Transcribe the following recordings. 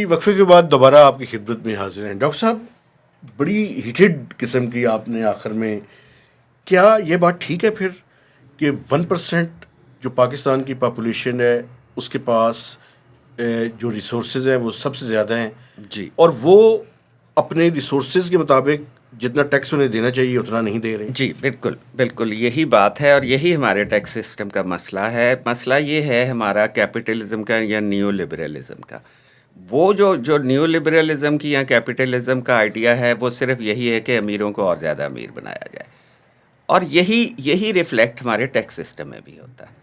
वक्फे के बाद दोबारा आपकी खिदमत में हाजिर हैं डॉक्टर साहब। बड़ी हीटेड किस्म की आपने आखिर में, क्या ये बात ठीक है फिर कि 1% जो पाकिस्तान की पॉपुलेशन है उसके पास जो रिसोर्सेज हैं वो सबसे ज़्यादा हैं, जी और वो अपने रिसोर्सेज के मुताबिक जितना टैक्स उन्हें देना चाहिए उतना नहीं दे रहे? जी, बिल्कुल बिल्कुल यही बात है और यही हमारे टैक्स सिस्टम का मसला है। मसला ये है हमारा कैपिटलिज्म का या न्यू लिबरलिज्म का। वो जो जो न्यू लिबरलिज्म की या कैपिटलिज्म का आइडिया है वो सिर्फ यही है कि अमीरों को और ज़्यादा अमीर बनाया जाए, और यही यही रिफ्लेक्ट हमारे टैक्स सिस्टम में भी होता है।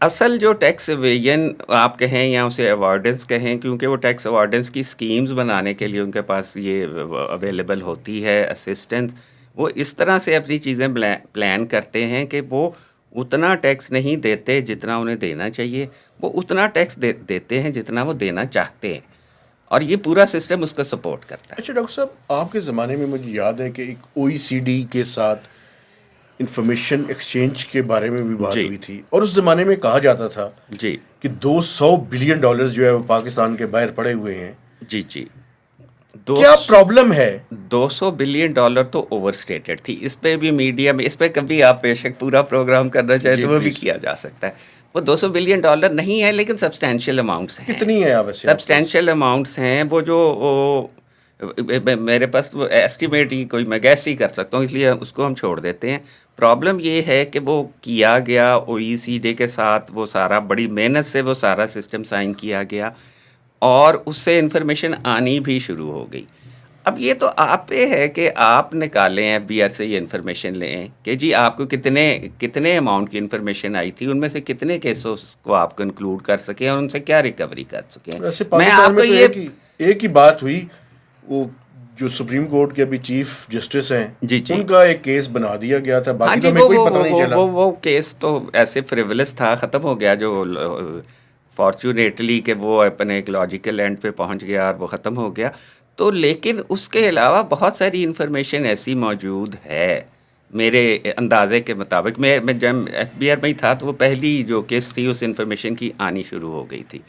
असल जो टैक्स एवेजन आप कहें या उसे अवॉइडेंस कहें, क्योंकि वो टैक्स अवॉइडेंस की स्कीम्स बनाने के लिए उनके पास ये अवेलेबल होती है असिस्टेंस। वो इस तरह से अपनी चीज़ें प्लान करते हैं कि वो उतना टैक्स नहीं देते जितना उन्हें देना चाहिए, वो उतना टैक्स देते हैं जितना वो देना चाहते हैं, और ये पूरा सिस्टम उसको सपोर्ट करता है। अच्छा डॉक्टर साहब, आपके ज़माने में मुझे याद है कि एक OECD के साथ इंफॉर्मेशन एक्सचेंज के बारे में भी बात जी हुई थी, और उस ज़माने में कहा जाता था जी कि 200 बिलियन डॉलर्स जो है वो पाकिस्तान के बाहर पड़े हुए हैं। जी जी दो क्या प्रॉब्लम है? 200 बिलियन डॉलर तो ओवरस्टेटेड थी। इस पे भी मीडिया में, इस पे कभी आप बेशक पूरा प्रोग्राम करना चाहे जी तो वो भी प्लीज। किया जा सकता है। वो 200 बिलियन डॉलर नहीं है, लेकिन सब्सटैंशियल अमाउंट्स हैं। कितनी है वैसे आपके? सब्सटैंशियल अमाउंट्स हैं वो जो मेरे पास वो एस्टिमेट ही कोई मैं गैस ही कर सकता हूँ, इसलिए उसको हम छोड़ देते हैं। प्रॉब्लम ये है कि वो किया गया OECD के साथ, वो सारा बड़ी मेहनत से वो सारा सिस्टम साइन किया गया और उससे इंफॉर्मेशन आनी भी शुरू हो गई। अब ये तो आप पे है कि आप निकालें FBR से ये इन्फॉर्मेशन लें कि जी आपको कितने कितने अमाउंट की इन्फॉर्मेशन आई थी, उनमें से कितने केसेस को आप कंक्लूड कर सकें और उनसे क्या रिकवरी कर सकें। वैसे मैं पाकिस्तान आपको में तो ये एक ही बात हुई। वो जो सुप्रीम कोर्ट के अभी चीफ जस्टिस हैं, जी जी उनका एक केस बना दिया गया था, हाँ बाकी तो जी, हमें कोई पता नहीं चला। वो केस तो ऐसे फ्रिवलस था, ख़त्म हो गया, जो फॉर्चुनेटली कि वो अपने एक लॉजिकल एंड पे पहुंच गया और वो ख़त्म हो गया। तो लेकिन उसके अलावा बहुत सारी इन्फॉर्मेशन ऐसी मौजूद है मेरे अंदाजे के मुताबिक। मैं जब FBR में ही था तो वो पहली जो केस थी उस इन्फॉर्मेशन की आनी शुरू हो गई थी,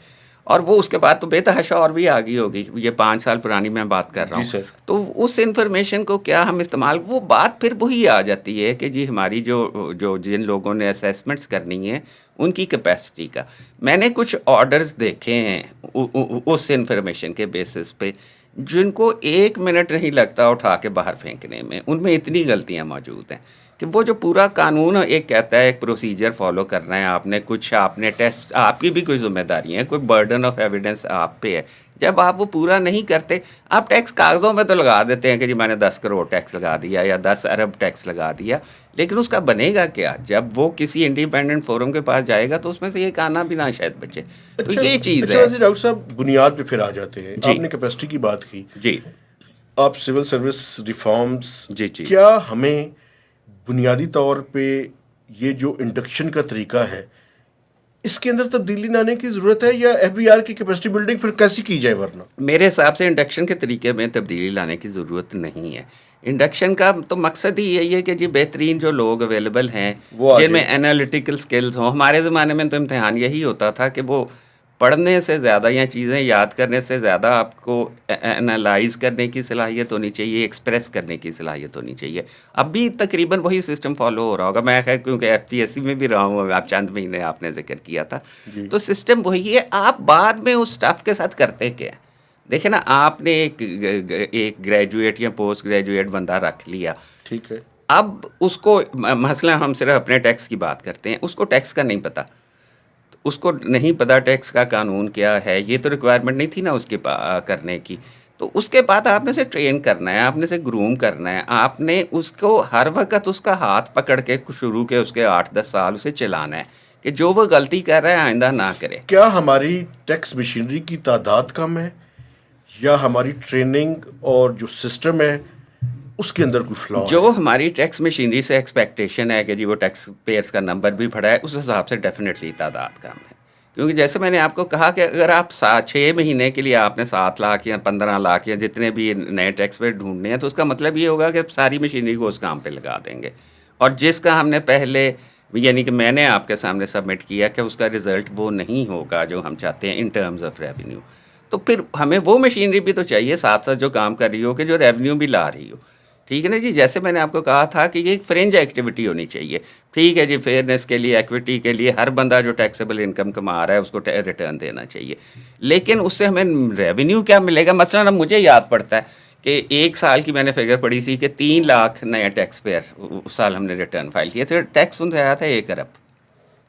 और वो उसके बाद तो बेतहाशा और भी आगे होगी। ये 5 साल पुरानी मैं बात कर रहा जी हूँ। सर। तो उस इन्फॉर्मेशन को क्या हम इस्तेमाल, वो बात फिर वही आ जाती है कि जी हमारी जो जो जिन लोगों ने असेसमेंट्स करनी है उनकी कैपेसिटी का। मैंने कुछ ऑर्डर्स देखे हैं उस इन्फॉर्मेशन के बेसिस पे जिनको 1 मिनट नहीं लगता उठा के बाहर फेंकने में, उनमें इतनी गलतियाँ मौजूद हैं कि वो जो पूरा कानून एक कहता है एक प्रोसीजर फॉलो करना है, आपने कुछ, आपने टेस्ट, आपकी भी कोई जिम्मेदारी है, कोई बर्डन ऑफ एविडेंस आप पे है। जब आप वो पूरा नहीं करते, आप टैक्स कागज़ों में तो लगा देते हैं कि जी मैंने 10 करोड़ टैक्स लगा दिया या 10 अरब टैक्स लगा दिया, लेकिन उसका बनेगा क्या जब वो किसी इंडिपेंडेंट फोरम के पास जाएगा तो उसमें से एक आना भी ना शायद बचे। तो अच्छा ये चीज़ अच्छा, है। वैसे डॉक्टर साहब बुनियाद पे फिर आ जाते हैं। जी आपने कैपेसिटी की बात की, जी आप सिविल सर्विस रिफॉर्म्स, जी जी क्या हमें बुनियादी तौर पे ये जो इंडक्शन का तरीका है इसके अंदर तब्दीली लाने की ज़रूरत है, या FBR की कैपेसिटी बिल्डिंग फिर कैसी की जाए? वरना मेरे हिसाब से इंडक्शन के तरीके में तब्दीली लाने की ज़रूरत नहीं है। इंडक्शन का तो मकसद ही यही है कि जी बेहतरीन जो लोग अवेलेबल हैं वो आ जिनमें जाए। एनालिटिकल स्किल्स हों। हमारे ज़माने में तो इम्तहान यही होता था कि वो पढ़ने से ज़्यादा या चीज़ें याद करने से ज़्यादा आपको एनालाइज करने की सलाहियत होनी चाहिए, एक्सप्रेस करने की सलाहियत होनी चाहिए। अब भी तकरीबन वही सिस्टम फॉलो हो रहा होगा। मैं खैर क्योंकि FPSC में भी रहा हूँ, आप चंद महीने आपने जिक्र किया था, जी तो सिस्टम वही है। आप बाद में उस स्टाफ के साथ करते क्या है? देखिए ना, आपने एक ग्रेजुएट या पोस्ट ग्रेजुएट बंदा रख लिया, ठीक है। अब उसको मसला, हम सिर्फ अपने टैक्स की बात करते हैं, उसको टैक्स का नहीं पता, उसको नहीं पता टैक्स का कानून क्या है, ये तो रिक्वायरमेंट नहीं थी ना उसके करने की। तो उसके बाद आपने से ट्रेन करना है, आपने से ग्रूम करना है, आपने उसको हर वक्त उसका हाथ पकड़ के शुरू के उसके 8-10 साल उसे चलाना है कि जो वो गलती कर रहा है आइंदा ना करे। क्या हमारी टैक्स मशीनरी की तादाद कम है, या हमारी ट्रेनिंग और जो सिस्टम है उसके अंदर कोई फ्लॉ जो है? हमारी टैक्स मशीनरी से एक्सपेक्टेशन है कि जी वो टैक्स पेयर्स का नंबर भी बढ़ा है, उस हिसाब से डेफिनेटली तादाद कम है। क्योंकि जैसे मैंने आपको कहा कि अगर आप 6 महीने के लिए आपने 7 लाख या 15 लाख या जितने भी नए टैक्स पेयर ढूंढने हैं, तो उसका मतलब ये होगा कि सारी मशीनरी को उस काम पे लगा देंगे, और जिसका हमने पहले, यानी कि मैंने आपके सामने सबमिट किया, कि उसका रिज़ल्ट वो नहीं होगा जो हम चाहते हैं इन टर्म्स ऑफ रेवेन्यू। तो फिर हमें वो मशीनरी भी तो चाहिए साथ साथ जो काम कर रही हो, कि जो रेवेन्यू भी ला रही हो। ठीक है ना जी, जैसे मैंने आपको कहा था कि ये एक फ्रिंज एक्टिविटी होनी चाहिए। ठीक है जी, फेयरनेस के लिए, एक्विटी के लिए हर बंदा जो टैक्सेबल इनकम कमा रहा है उसको रिटर्न देना चाहिए, लेकिन उससे हमें रेवेन्यू क्या मिलेगा? मसलन अब मुझे याद पड़ता है कि एक साल की मैंने फिगर पढ़ी थी कि 3 लाख नए टैक्स पेयर उस साल हमने रिटर्न फाइल किए थे। टैक्स उनसे आया था 1 अरब।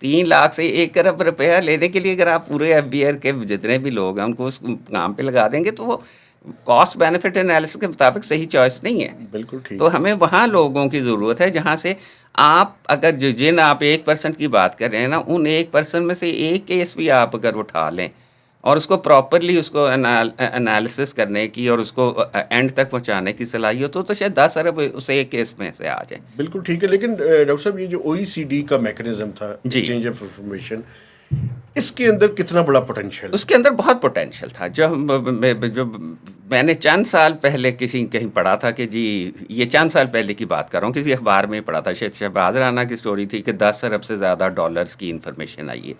3 लाख से 1 अरब रुपया लेने के लिए अगर आप पूरे एफबीआर के जितने भी लोग हैं उनको उस काम पे लगा देंगे, तो वो कॉस्ट बेनिफिट एनालिसिस के मुताबिक सही चॉइस नहीं है। बिल्कुल ठीक। तो हमें वहाँ लोगों की ज़रूरत है जहाँ से आप अगर जिन आप 1% की बात कर रहे हैं ना, उन 1% में से एक केस भी आप अगर उठा लें और उसको प्रॉपरली उसको एनालिसिस करने की और उसको एंड तक पहुंचाने की सलाहियत हो, तो शायद 10 अरब उस एक केस में से आ जाए। बिल्कुल ठीक है, लेकिन डॉक्टर साहब ये जो OECD का मैकेनिज्म था, जी। एक्सचेंज ऑफ इंफॉर्मेशन, इसके अंदर कितना बड़ा पोटेंशियल? उसके अंदर बहुत पोटेंशियल था। जो मैंने चंद साल पहले किसी कहीं पढ़ा था कि जी, ये चंद साल पहले की बात कर रहा हूँ, किसी अखबार में ही पढ़ा था, शायद शहबाज राना की स्टोरी थी कि 10 अरब से ज़्यादा डॉलर्स की इन्फॉर्मेशन आई है।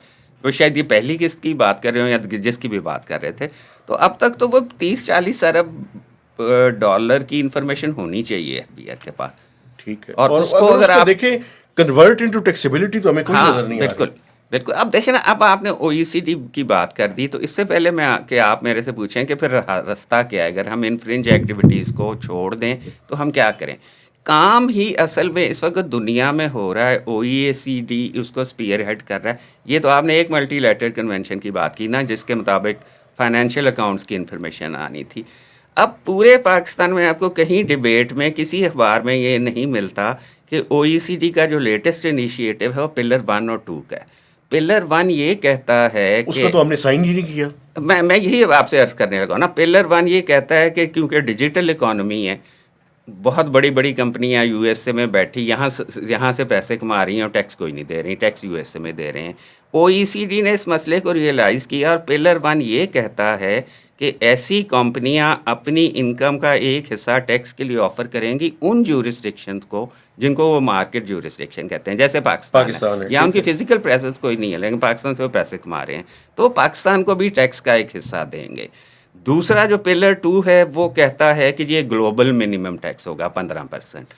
तो शायद ये पहली किसकी बात कर रहे हो या जिसकी भी बात कर रहे थे। तो अब तक तो वो 30-40 अरब डॉलर की इन्फॉर्मेशन होनी चाहिए एफबीआर के पास। ठीक है, और उसको अगर अगर उसको आप देखें कन्वर्ट इनटू टैक्सेबिलिटी तो हमें कोई हाँ, नजर नहीं आ रही। बिल्कुल बिल्कुल। अब देखें ना, अब आपने OECD की बात कर दी, तो इससे पहले कि आप मेरे से पूछें कि फिर रास्ता क्या है, अगर हम इन फ्रिंज एक्टिविटीज़ को छोड़ दें तो हम क्या करें? काम ही असल में इस वक्त दुनिया में हो रहा है, OECD उसको स्पीयर हेड कर रहा है। ये तो आपने एक मल्टीलैटरल कन्वेंशन की बात की ना, जिसके मुताबिक फाइनेंशियल अकाउंट्स की इन्फॉर्मेशन आनी थी। अब पूरे पाकिस्तान में आपको कहीं डिबेट में किसी अखबार में ये नहीं मिलता कि OECD का जो लेटेस्ट इनिशिएटिव है वो पिलर 1 और 2 का है। पिलर 1 ये कहता है कि उसका तो हमने साइन ही नहीं किया। मैं यही आपसे अर्ज करने लगा ना। पिलर 1 ये कहता है कि क्योंकि डिजिटल इकोनॉमी है, बहुत बड़ी बड़ी कंपनियां यूएसए में बैठी यहाँ से पैसे कमा रही हैं और टैक्स कोई नहीं दे रही, टैक्स यूएसए में दे रहे हैं। OECD ने इस मसले को रियलाइज़ किया और पिलर 1 ये कहता है कि ऐसी कंपनियां अपनी इनकम का एक हिस्सा टैक्स के लिए ऑफर करेंगी उन ज्यूरिस्डिक्शंस को जिनको वो मार्केट ज्यूरिस्डिक्शन कहते हैं, जैसे पाकिस्तान है। या उनकी फिजिकल प्रेजेंस कोई नहीं है लेकिन पाकिस्तान से वो पैसे कमा रहे हैं, तो पाकिस्तान को भी टैक्स का एक हिस्सा देंगे। दूसरा जो पिलर 2 है वो कहता है कि ये ग्लोबल मिनिमम टैक्स होगा 15%।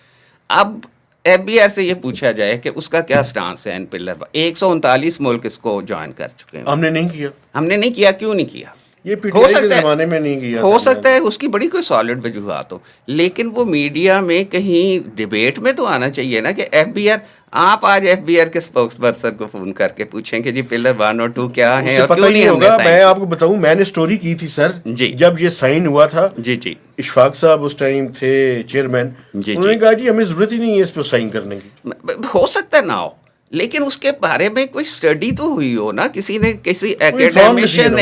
अब एफबीआर से ये पूछा जाए कि उसका क्या स्टांस है इन पिलर 139 मुल्क इसको ज्वाइन कर चुके हैं। हमने नहीं किया। हमने नहीं किया, क्यों नहीं किया? ये पीटीआई के ज़माने में नहीं किया। हो सकता है उसकी बड़ी कोई सॉलिड वजूहात हो, लेकिन वो मीडिया में कहीं डिबेट में तो आना चाहिए ना कि एफबीआर, आप आज एफबीआर के स्पोक्स पर्सन को फोन करके पूछें कि जी पिलर 1 और 2 क्या है और पता क्यों नहीं हमने होगा। साइन मैं आपको बताऊं, मैंने स्टोरी की थी सर जी। जब ये साइन हुआ था। जी जी इशफाक साहब उस टाइम थे चेयरमैन, उन्होंने कहा जी हमें जरूरत ही नहीं है इस पर साइन करने की। हो सकता है ना हो, लेकिन उसके बारे में कोई स्टडी तो हुई हो ना, किसी ने, किसी एकेडमिशियन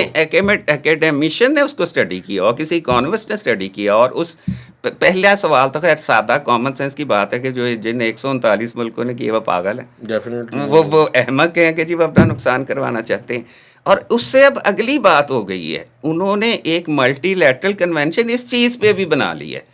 ने उसको स्टडी किया हो, किसी इकोनॉमिस्ट ने स्टडी किया। और उस पहला सवाल तो खैर सादा कॉमन सेंस की बात है कि जो जिन 139 मुल्कों ने किया वो पागल है, डेफिनेटली वो अहमक हैं कि जी वो अपना नुकसान करवाना चाहते हैं। और उससे अब अगली बात हो गई है, उन्होंने एक मल्टीलैटरल कन्वेंशन इस चीज़ पे भी बना ली है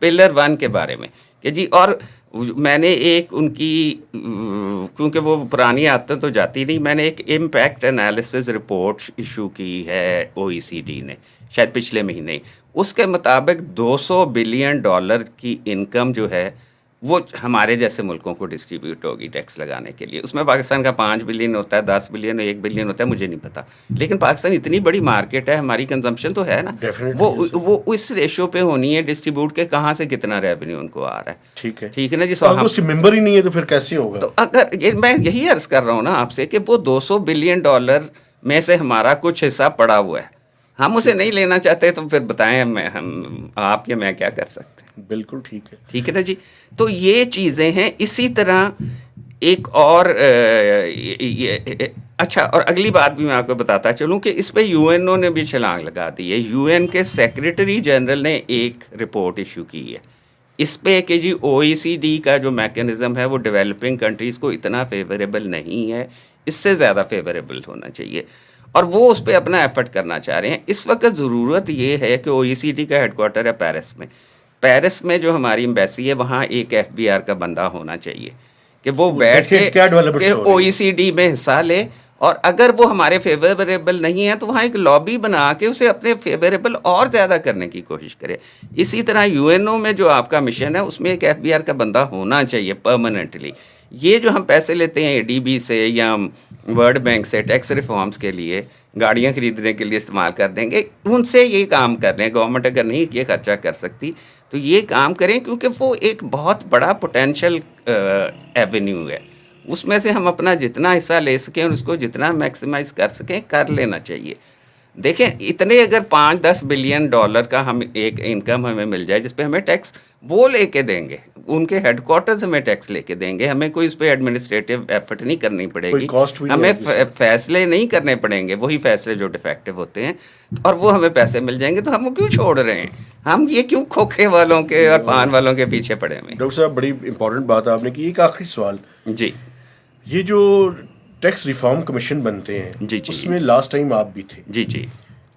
पिलर 1 के बारे में कि जी। और मैंने एक उनकी, क्योंकि वो पुरानी आदतें तो जाती नहीं, मैंने एक इम्पैक्ट एनालिसिस रिपोर्ट इशू की है OECD ने शायद पिछले महीने। उसके मुताबिक 200 बिलियन डॉलर की इनकम जो है वो हमारे जैसे मुल्कों को डिस्ट्रीब्यूट होगी टैक्स लगाने के लिए। उसमें पाकिस्तान का 5 बिलियन होता है, 10 बिलियन, 1 बिलियन होता है, मुझे नहीं पता, लेकिन पाकिस्तान इतनी बड़ी मार्केट है, हमारी कंजम्पशन तो है ना, वो इस रेशो पे होनी है डिस्ट्रीब्यूट के, कहाँ से कितना रेवेन्यू उनको आ रहा है। ठीक है ना जी। तो मेंबर ही नहीं है तो फिर कैसे होगा? तो अगर ये मैं यही अर्ज कर रहा हूँ ना आपसे कि वो 200 बिलियन डॉलर में से हमारा कुछ हिस्सा पड़ा हुआ है, हम उसे नहीं लेना चाहते, तो फिर बताएं हम आप या मैं क्या कर सकते हैं? बिल्कुल ठीक है। ठीक है ना जी। तो ये चीज़ें हैं। इसी तरह एक और अच्छा, और अगली बात भी मैं आपको बताता चलूँ कि इस पे यूएनओ ने भी छलांग लगा दी है। यूएन के सेक्रेटरी जनरल ने एक रिपोर्ट इशू की है इस पे कि जी OECD का जो मैकेनिज़्म है वो डेवलपिंग कंट्रीज़ को इतना फेवरेबल नहीं है, इससे ज़्यादा फेवरेबल होना चाहिए, और वो उस पर अपना एफर्ट करना चाह रहे हैं। इस वक्त ज़रूरत ये है कि OECD का हेडक्वार्टर है पेरिस में जो हमारी एम्बेसी है वहाँ एक एफबीआर का बंदा होना चाहिए कि वो बैठ के OECD में हिस्सा ले और अगर वो हमारे फेवरेबल नहीं है तो वहाँ एक लॉबी बना के उसे अपने फेवरेबल और ज़्यादा करने की कोशिश करें। इसी तरह यूएनओ में जो आपका मिशन है उसमें एक एफबीआर का बंदा होना चाहिए परमानेंटली। ये जो हम पैसे लेते हैं एडीबी से या वर्ल्ड बैंक से टैक्स रिफॉर्म्स के लिए, गाड़ियाँ खरीदने के लिए इस्तेमाल कर देंगे, उनसे ये काम कर रहे हैं। गवर्नमेंट अगर नहीं ये खर्चा कर सकती तो ये काम करें, क्योंकि वो एक बहुत बड़ा पोटेंशियल एवेन्यू है। उसमें से हम अपना जितना हिस्सा ले सकें और उसको जितना मैक्सिमाइज कर सकें कर लेना चाहिए। देखें, इतने अगर 5-10 बिलियन डॉलर का हम एक इनकम हमें मिल जाए जिस पे हमें टैक्स वो लेके देंगे, उनके हेडक्वार्टर्स हमें टैक्स लेके देंगे, हमें कोई इस पे एडमिनिस्ट्रेटिव एफर्ट नहीं करनी पड़ेगी, कॉस्ट भी नहीं हमें आएगी सर। फैसले नहीं करने पड़ेंगे, वही फैसले जो डिफेक्टिव होते हैं, और वो हमें पैसे मिल जाएंगे। तो हम वो क्यों छोड़ रहे हैं? हम ये क्यों खोखे वालों के और पान वालों के पीछे पड़े हुए हैं? डॉक्टर साहब, बड़ी इंपॉर्टेंट बात आपने की। एक आखिरी सवाल, जी ये जो टैक्स रिफॉर्म कमीशन बनते हैं जी जी उसमें लास्ट टाइम आप भी थे, जी जी।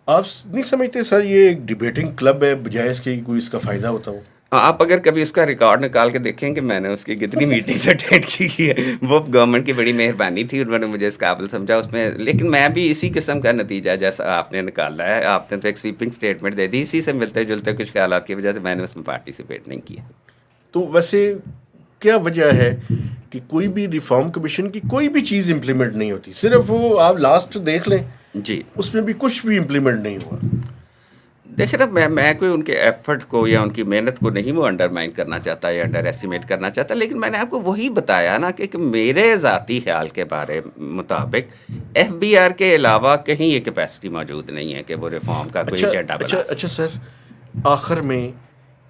आप नहीं समझते सर ये एक डिबेटिंग क्लब है बजाय इसके कि कोई इसका फायदा होता हो? आप अगर कभी उसका रिकॉर्ड निकाल के देखेंगे, मैंने उसकी कितनी मीटिंग्स अटेंड की है, वो गवर्नमेंट की बड़ी मेहरबानी थी, उन्होंने मुझे इस काबिल समझा उसमें। लेकिन मैं भी इसी किस्म का नतीजा जैसा आपने निकाला है, आपने तो एक स्वीपिंग स्टेटमेंट दे दी, इसी से मिलते जुलते कुछ ख्यालात की वजह से मैंने उसमें पार्टिसिपेट नहीं किया। तो वैसे क्या वजह है कि कोई भी रिफॉर्म कमीशन की कोई भी चीज़ इम्प्लीमेंट नहीं होती? सिर्फ वो आप लास्ट देख लें, जी उसमें भी कुछ भी इम्प्लीमेंट नहीं हुआ। देखिए ना, मैं कोई उनके एफर्ट को या उनकी मेहनत को नहीं वो अंडरमाइन करना चाहता या अंडर एस्टिमेट करना चाहता, लेकिन मैंने आपको वही बताया ना कि मेरे ज़ाती ख्याल के बारे मुताबिक एफबीआर के अलावा कहीं ये कैपेसिटी मौजूद नहीं है कि वो रिफॉर्म का कोई एजेंडा बना सके। अच्छा सर, आखिर में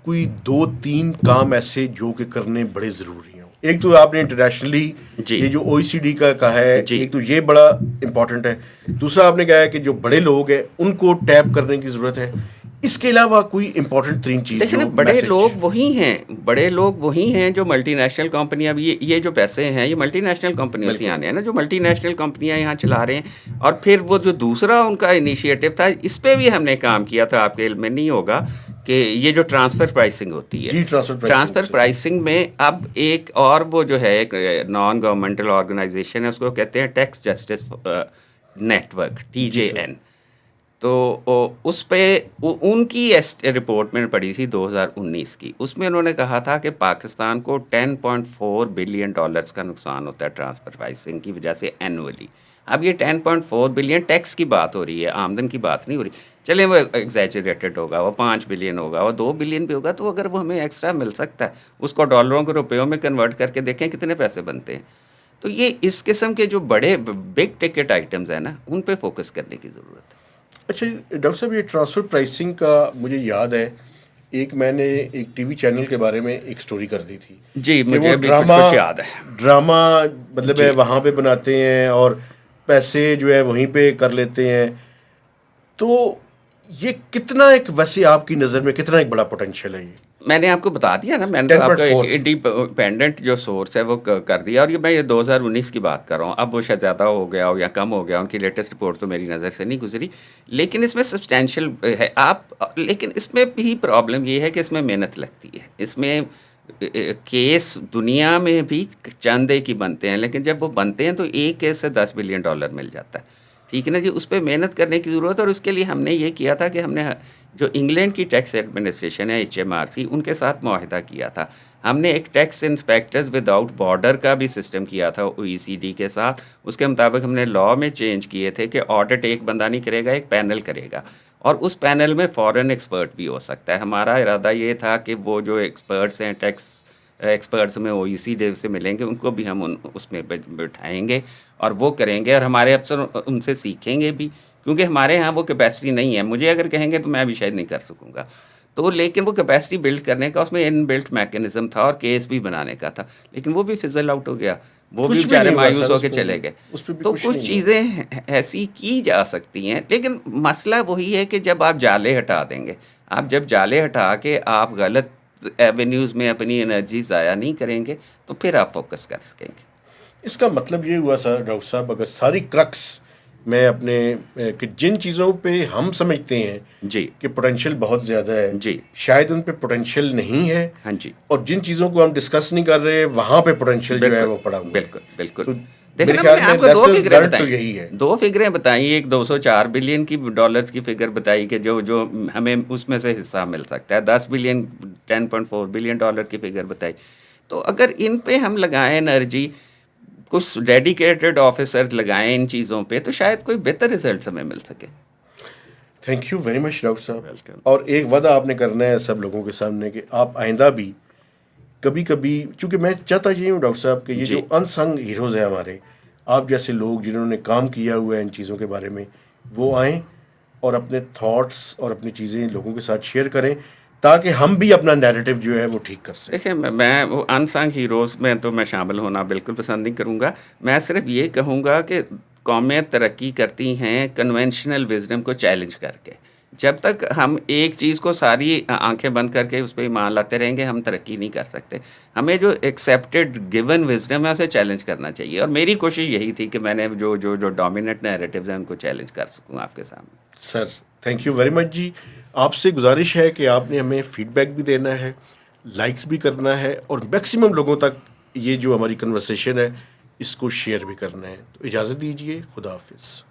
कोई 2-3 काम ऐसे जो कि करने बड़े ज़रूरी हों। एक तो आपने इंटरनेशनली जी ये जो OECD का कहा है, जी एक तो ये बड़ा इम्पोर्टेंट है। दूसरा आपने कहा है कि जो बड़े लोग हैं उनको टैप करने की ज़रूरत है। इसके अलावा कोई इम्पोर्टेंट 3 चीज़ देखिए ना, जो बड़े मैसेज? लोग वही हैं, बड़े लोग वही हैं जो मल्टीनेशनल कंपनियां भी, ये जो पैसे हैं ये मल्टीनेशनल कंपनियों से आने हैं ना, जो मल्टीनेशनल कंपनियां यहाँ चला रहे हैं। और फिर वो जो दूसरा उनका इनिशिएटिव था, इस पे भी हमने काम किया था, आपके इल्म में नहीं होगा कि ये जो ट्रांसफ़र प्राइसिंग होती है, जी, ट्रांसफ़र प्राइसिंग में अब एक और वो जो है एक नॉन गवर्नमेंटल ऑर्गेनाइजेशन है, उसको कहते हैं टैक्स जस्टिस नेटवर्क, TJN। तो उस पे उनकी रिपोर्ट मैंने पढ़ी थी 2019 की, उसमें उन्होंने कहा था कि पाकिस्तान को 10.4 बिलियन डॉलर्स का नुकसान होता है ट्रांसफर प्राइसिंग की वजह से एनुअली। अब ये 10.4 बिलियन टैक्स की बात हो रही है, आमदन की बात नहीं हो रही। चले वो एग्जैजरेटेड होगा, वो 5 बिलियन होगा, वो 2 बिलियन भी होगा, तो अगर वो हमें एक्स्ट्रा मिल सकता है, उसको डॉलरों को रुपयों में कन्वर्ट करके देखें कितने पैसे बनते हैं। तो ये इस किस्म के जो बड़े बिग टिकट आइटम्स हैं ना, उन पे फोकस करने की ज़रूरत है। अच्छा डॉक्टर साहब, ये ट्रांसफ़र प्राइसिंग का मुझे याद है, एक मैंने एक टीवी चैनल के बारे में एक स्टोरी कर दी थी जी, कि मुझे वो भी कुछ याद है। ड्रामा मतलब है जी वहाँ पे बनाते हैं और पैसे जो है वहीं पे कर लेते हैं। तो ये कितना एक, वैसे आपकी नज़र में कितना एक बड़ा पोटेंशियल है ये? मैंने आपको बता दिया ना, मैंने तो आपका 10.4 एक इंडिपेंडेंट जो सोर्स है वो कर दिया। और ये मैं ये 2019 की बात कर रहा हूँ, अब वो शायद ज़्यादा हो गया हो या कम हो गया, उनकी लेटेस्ट रिपोर्ट तो मेरी नज़र से नहीं गुजरी, लेकिन इसमें सब्सटैंशियल है। आप लेकिन इसमें भी प्रॉब्लम ये है कि इसमें मेहनत लगती है। इसमें केस दुनिया में भी चंद एक ही बनते हैं, लेकिन जब वो बनते हैं तो एक केस से 10 बिलियन डॉलर मिल जाता है। ठीक है ना जी, उस पर मेहनत करने की ज़रूरत है। और उसके लिए हमने ये किया था कि हमने जो इंग्लैंड की टैक्स एडमिनिस्ट्रेशन है HMRC, उनके साथ मुआहिदा किया था। हमने एक टैक्स इंस्पेक्टर्स विदाउट बॉर्डर का भी सिस्टम किया था OECD के साथ। उसके मुताबिक हमने लॉ में चेंज किए थे कि ऑडिट एक बंदा नहीं करेगा, एक पैनल करेगा, और उस पैनल में फॉरेन एक्सपर्ट भी हो सकता है। हमारा इरादा ये था कि वो जो एक्सपर्ट्स हैं, टैक्स एक्सपर्ट्स में OECD से मिलेंगे, उनको भी हम उसमें बैठाएंगे और वो करेंगे, और हमारे अफसर उनसे सीखेंगे भी, क्योंकि हमारे यहाँ वो कैपेसिटी नहीं है। मुझे अगर कहेंगे तो मैं भी शायद नहीं कर सकूँगा। तो लेकिन वो कैपेसिटी बिल्ड करने का उसमें इनबिल्ट मैकेनिज्म था और केस भी बनाने का था, लेकिन वो भी फिजल आउट हो गया, वो भी कुछ भी बेचारे नहीं हुआ मायूस सर, होकर उस चले गए। उस पे भी तो कुछ कुछ नहीं हुआ। चीज़ें ऐसी की जा सकती हैं, लेकिन मसला वही है कि जब आप जाले हटा देंगे, आप जब जाले हटा के आप गलत एवेन्यूज़ में अपनी एनर्जी ज़ाया नहीं करेंगे, तो फिर आप फोकस कर सकेंगे। इसका मतलब ये हुआ सर डॉक्टर साहब, अगर सारी क्रक्स मैं अपने कि जिन चीज़ों पे हम समझते हैं जी कि पोटेंशियल बहुत ज़्यादा है, जी शायद उन पे पोटेंशियल नहीं है, हाँ जी, और जिन चीज़ों को हम डिस्कस नहीं कर रहे वहाँ पे पोटेंशियल जो है वो पड़ा हुआ है। बिल्कुल बिल्कुल। तो देखिए मेरे ना, मैंने ख्याल में आपको दो lessons फिगरें learned तो बताई, यही है। दो फिगरें बताई, एक 204 बिलियन की डॉलर्स की फिगर बताई कि जो जो हमें उसमें से हिस्सा मिल सकता है, 10 बिलियन 10.4 बिलियन डॉलर की फिगर बताई। तो अगर इन पे हम लगाएं एनर्जी, कुछ डेडिकेटेड ऑफिसर्स लगाएं इन चीज़ों पे, तो शायद कोई बेहतर रिजल्ट हमें मिल सके। Thank you very much doctor साहब। वेलकम। और एक वादा आपने करना है सब लोगों के सामने कि आप आइंदा भी कभी कभी, क्योंकि मैं चाहता ये हूँ डॉक्टर साहब कि ये जो जी। अनसंग हीरोज़ हैं हमारे, आप जैसे लोग जिन्होंने काम किया हुआ है इन चीज़ों के बारे में, वो आएँ और अपने थॉट्स और अपनी चीज़ें लोगों के साथ शेयर करें, ताकि हम भी अपना नैरेटिव जो है वो ठीक कर सकें। देखिए, मैं वो अनसंग हीरोज़ में तो मैं शामिल होना बिल्कुल पसंद नहीं करूँगा। मैं सिर्फ ये कहूँगा कि कौमें तरक्की करती हैं कन्वेंशनल विज़डम को चैलेंज करके। जब तक हम एक चीज़ को सारी आँखें बंद करके उस पे ईमान लाते रहेंगे, हम तरक्की नहीं कर सकते। हमें जो एक्सेप्टेड गिवन विज़डम है, उसे चैलेंज करना चाहिए, और मेरी कोशिश यही थी कि मैंने जो डोमिनेंट नैरेटिव्स हैं, उनको चैलेंज कर सकूँ आपके सामने। Sir, thank you very much जी। आपसे गुजारिश है कि आपने हमें फीडबैक भी देना है, लाइक्स भी करना है, और मैक्सिमम लोगों तक ये जो हमारी कन्वर्सेशन है इसको शेयर भी करना है। तो इजाज़त दीजिए, खुदा हाफिज़।